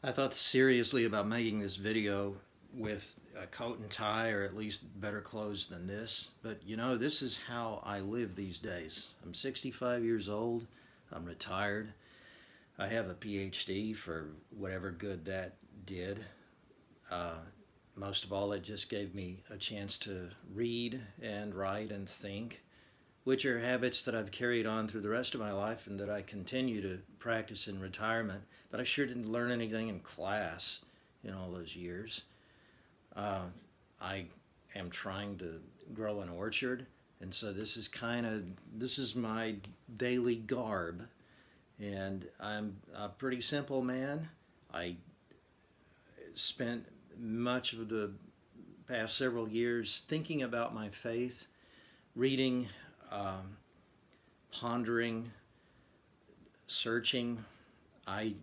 I thought seriously about making this video with a coat and tie, or at least better clothes than this. But you know, this is how I live these days. I'm 65 years old. I'm retired. I have a PhD for whatever good that did. Uh, Most of all, it just gave me a chance to read and write and think, which are habits that I've carried on through the rest of my life and that I continue to practice in retirement. But I sure didn't learn anything in class in all those years. Uh, I am trying to grow an orchard, and so this is my daily garb, and I'm a pretty simple man. I spent much of the past several years thinking about my faith, reading, um, pondering, searching. I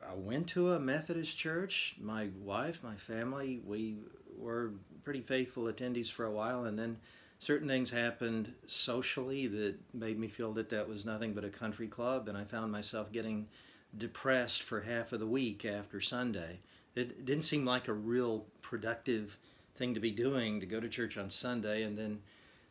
I went to a Methodist church. My wife, my family, we were pretty faithful attendees for a while, and then certain things happened socially that made me feel that that was nothing but a country club, and I found myself getting depressed for half of the week after Sunday. It didn't seem like a real productive thing to be doing, to go to church on Sunday and then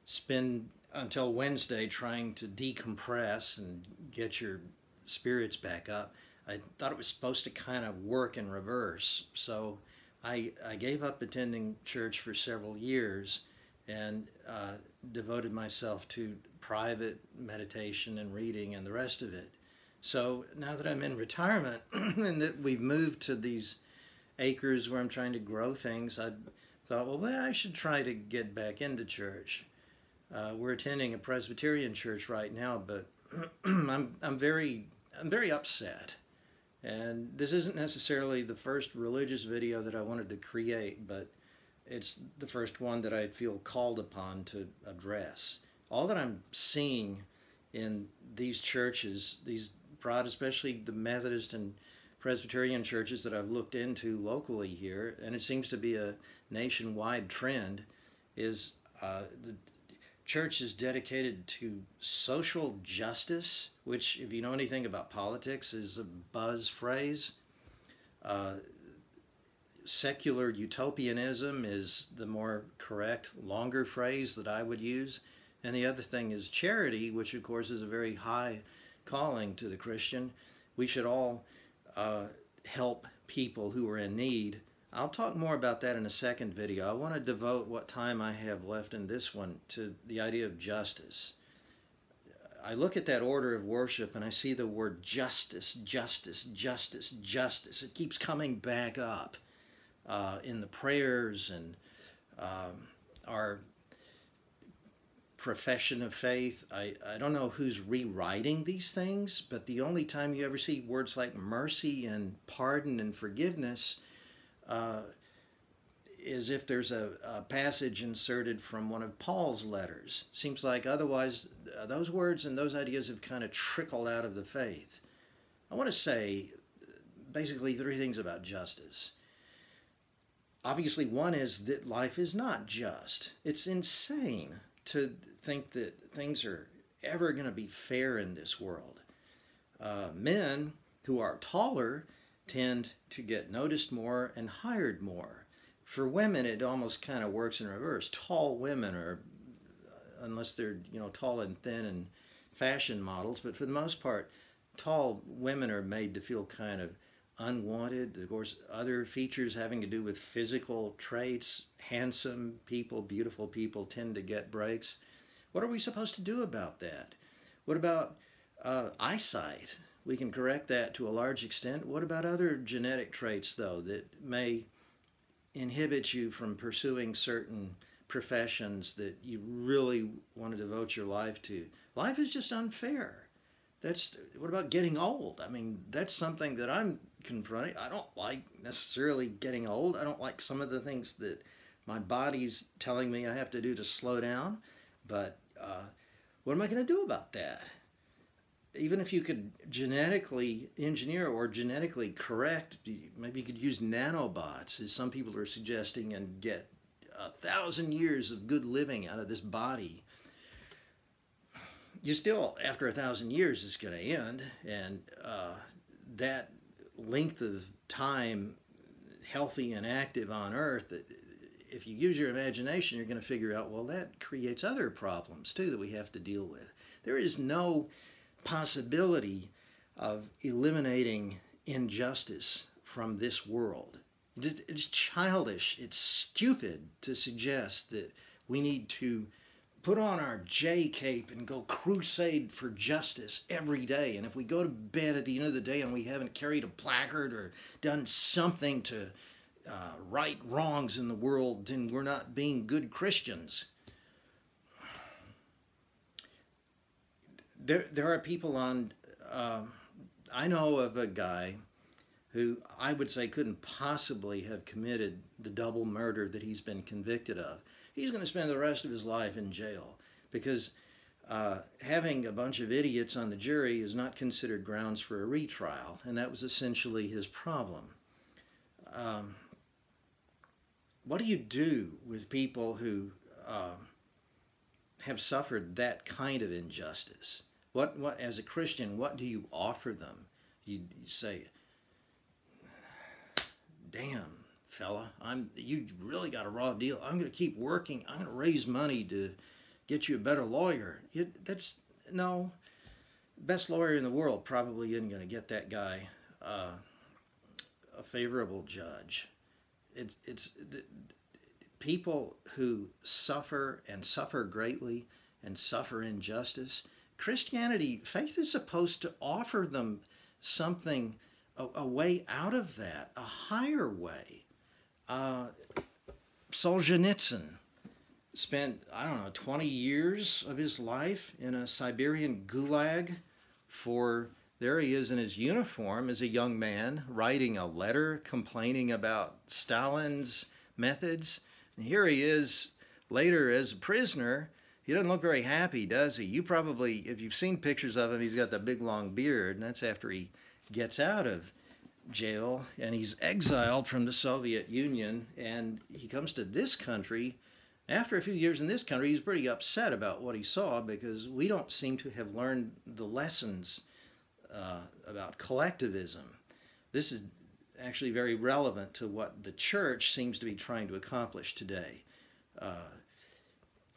spend until Wednesday trying to decompress and get your spirits back up. I thought it was supposed to kind of work in reverse. So I gave up attending church for several years and devoted myself to private meditation and reading and the rest of it. So now that I'm in retirement and that we've moved to these acres where I'm trying to grow things, I thought, well, I should try to get back into church. We're attending a Presbyterian church right now, but I'm very upset. And this isn't necessarily the first religious video that I wanted to create, but it's the first one that I feel called upon to address. All that I'm seeing in these churches, especially the Methodist and Presbyterian churches that I've looked into locally here, and it seems to be a nationwide trend, is the church is dedicated to social justice, which, if you know anything about politics, is a buzz phrase. Uh, Secular-Utopianism is the more correct, longer phrase that I would use. And the other thing is charity, which of course is a very high calling to the Christian. We should all help people who are in need. I'll talk more about that in a second video. I want to devote what time I have left in this one to the idea of justice. I look at that order of worship and I see the word justice, justice, justice, justice. It keeps coming back up in the prayers and our profession of faith. I don't know who's rewriting these things, but the only time you ever see words like mercy and pardon and forgiveness is if there's a passage inserted from one of Paul's letters. Seems like otherwise those words and those ideas have kind of trickled out of the faith. I want to say basically three things about justice. Obviously, one is that life is not just. It's insane to think that things are ever going to be fair in this world. Men who are taller tend to get noticed more and hired more. For women, it almost kind of works in reverse. Tall women are, unless they're tall and thin and fashion models, but for the most part, tall women are made to feel kind of unwanted. Of course, other features having to do with physical traits, handsome people, beautiful people tend to get breaks. What are we supposed to do about that? What about eyesight? We can correct that to a large extent. What about other genetic traits, though, that may inhibit you from pursuing certain professions that you really want to devote your life to? Life is just unfair. What about getting old? I mean, that's something that I'm confronting. I don't like necessarily getting old. I don't like some of the things that my body's telling me I have to do to slow down. But what am I going to do about that? Even if you could genetically engineer or genetically correct, maybe you could use nanobots, as some people are suggesting, and get 1,000 years of good living out of this body. You still, after 1,000 years, it's going to end, and that length of time healthy and active on earth, if you use your imagination, you're going to figure out, well, that creates other problems too that we have to deal with. There is no possibility of eliminating injustice from this world. It's childish, it's stupid to suggest that we need to put on our J cape and go crusade for justice every day. And if we go to bed at the end of the day and we haven't carried a placard or done something to right wrongs in the world, then we're not being good Christians. There are people on, I know of a guy who I would say couldn't possibly have committed the double murder that he's been convicted of. He's going to spend the rest of his life in jail because having a bunch of idiots on the jury is not considered grounds for a retrial, and that was essentially his problem. What do you do with people who have suffered that kind of injustice? What as a Christian, what do you offer them? You say, "Damn, fella, you really got a raw deal. I'm going to keep working. I'm going to raise money to get you a better lawyer." No, best lawyer in the world probably isn't going to get that guy a favorable judge. It's people who suffer and suffer greatly and suffer injustice. Christianity, faith is supposed to offer them something, a way out of that, a higher way. Solzhenitsyn spent, 20 years of his life in a Siberian gulag there he is in his uniform as a young man, writing a letter complaining about Stalin's methods. And here he is later as a prisoner. He doesn't look very happy, does he? You probably, if you've seen pictures of him, he's got the big long beard, and that's after he gets out of jail, and he's exiled from the Soviet Union, and he comes to this country. After a few years in this country, he's pretty upset about what he saw because we don't seem to have learned the lessons about collectivism. This is actually very relevant to what the church seems to be trying to accomplish today.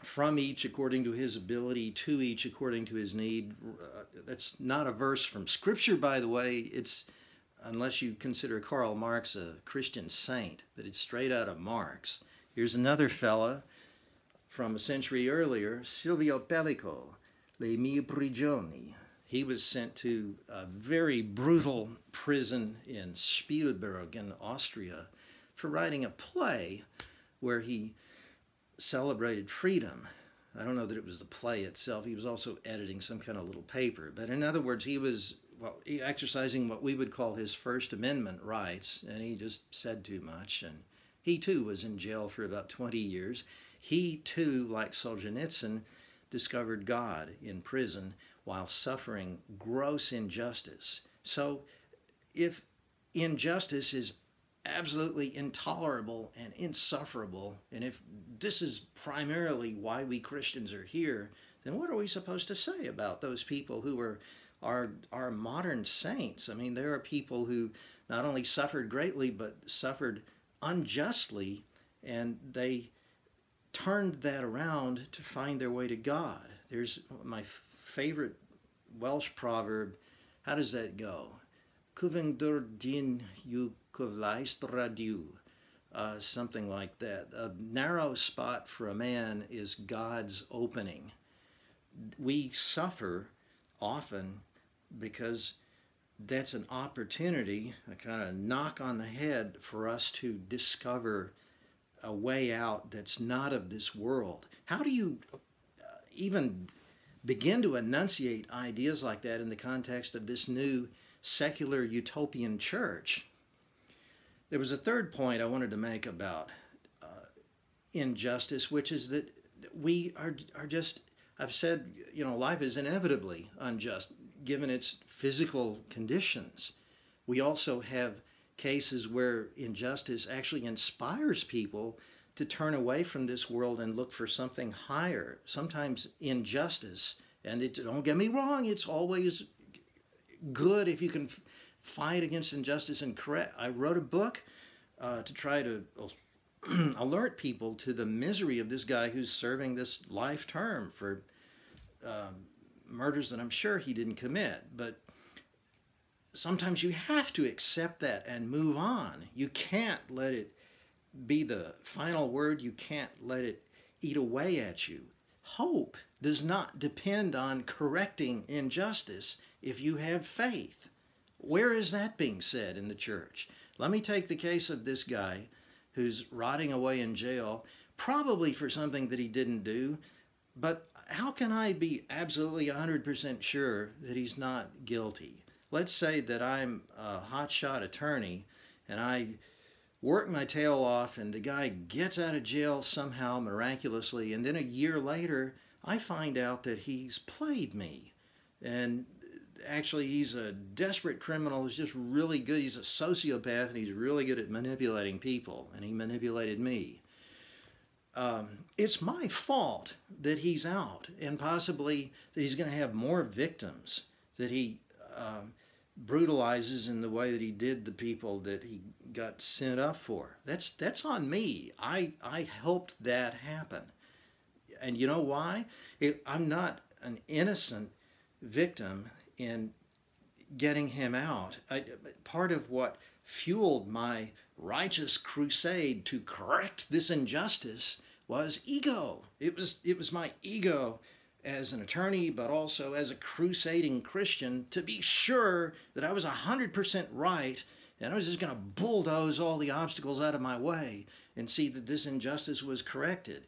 From each according to his ability, to each according to his need. That's not a verse from Scripture, by the way. It's, unless you consider Karl Marx a Christian saint, but it's straight out of Marx. Here's another fella from a century earlier, Silvio Pellico, Le mie prigioni. He was sent to a very brutal prison in Spielberg in Austria for writing a play where he celebrated freedom. I don't know that it was the play itself. He was also editing some kind of little paper. But in other words, he was exercising what we would call his First Amendment rights, and he just said too much. And he too was in jail for about 20 years. He too, like Solzhenitsyn, discovered God in prison while suffering gross injustice. So if injustice is absolutely intolerable and insufferable, and if this is primarily why we Christians are here, then what are we supposed to say about those people who are modern saints? I mean, there are people who not only suffered greatly, but suffered unjustly, and they turned that around to find their way to God. There's my favorite Welsh proverb. How does that go? Cyfyngdwr dyn yw cyfleustra Duw. Something like that. A narrow spot for a man is God's opening. We suffer often because that's an opportunity, a kind of knock on the head for us to discover a way out that's not of this world. How do you even begin to enunciate ideas like that in the context of this new secular-utopian church? There was a third point I wanted to make about injustice, which is that we are just, I've said, life is inevitably unjust given its physical conditions. We also have cases where injustice actually inspires people to turn away from this world and look for something higher. Sometimes injustice, and don't get me wrong, it's always good if you can fight against injustice and correct. I wrote a book to try to alert people to the misery of this guy who's serving this life term for murders that I'm sure he didn't commit. But sometimes you have to accept that and move on. You can't let it be the final word. You can't let it eat away at you. Hope does not depend on correcting injustice if you have faith. Where is that being said in the church? Let me take the case of this guy who's rotting away in jail, probably for something that he didn't do, but how can I be absolutely 100% sure that he's not guilty? Let's say that I'm a hotshot attorney and I work my tail off and the guy gets out of jail somehow miraculously, and then a year later I find out that he's played me. And actually he's a desperate criminal who's just really good. He's a sociopath and he's really good at manipulating people, and he manipulated me. It's my fault that he's out, and possibly that he's going to have more victims, that he brutalizes in the way that he did the people that he got sent up for. That's on me. I helped that happen. And you know why? I'm not an innocent victim in getting him out. Part of what fueled my righteous crusade to correct this injustice was ego. It was my ego as an attorney, but also as a crusading Christian, to be sure that I was 100% right, and I was just going to bulldoze all the obstacles out of my way and see that this injustice was corrected.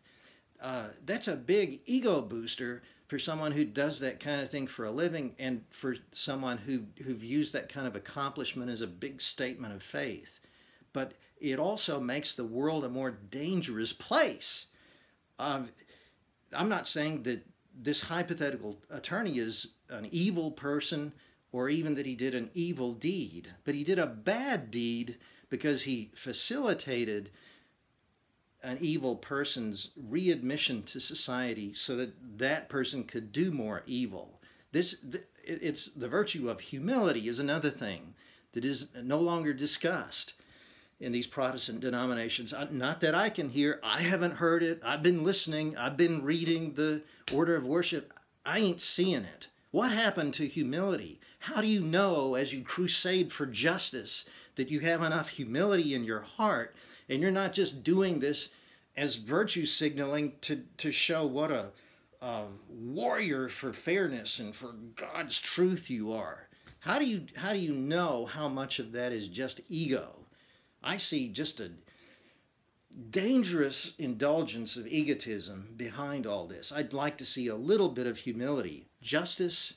That's a big ego booster for someone who does that kind of thing for a living, and for someone who views that kind of accomplishment as a big statement of faith. But it also makes the world a more dangerous place. I'm not saying that this hypothetical attorney is an evil person, or even that he did an evil deed, but he did a bad deed because he facilitated an evil person's readmission to society so that that person could do more evil. It's the virtue of humility is another thing that is no longer discussed in these Protestant denominations. Not that I can hear. I haven't heard it. I've been listening. I've been reading the order of worship. I ain't seeing it. What happened to humility? How do you know, as you crusade for justice, that you have enough humility in your heart, and you're not just doing this as virtue signaling to show what a warrior for fairness and for God's truth you are? How do you know how much of that is just ego? I see just a dangerous indulgence of egotism behind all this. I'd like to see a little bit of humility. Justice,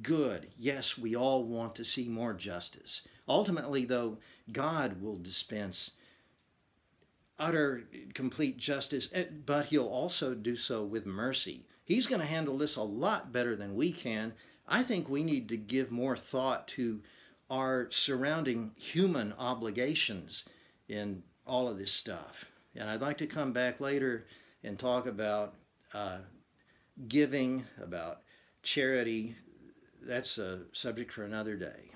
good. Yes, we all want to see more justice. Ultimately, though, God will dispense utter, complete justice, but he'll also do so with mercy. He's going to handle this a lot better than we can. I think we need to give more thought to our surrounding human obligations in all of this stuff. And I'd like to come back later and talk about giving, about charity. That's a subject for another day.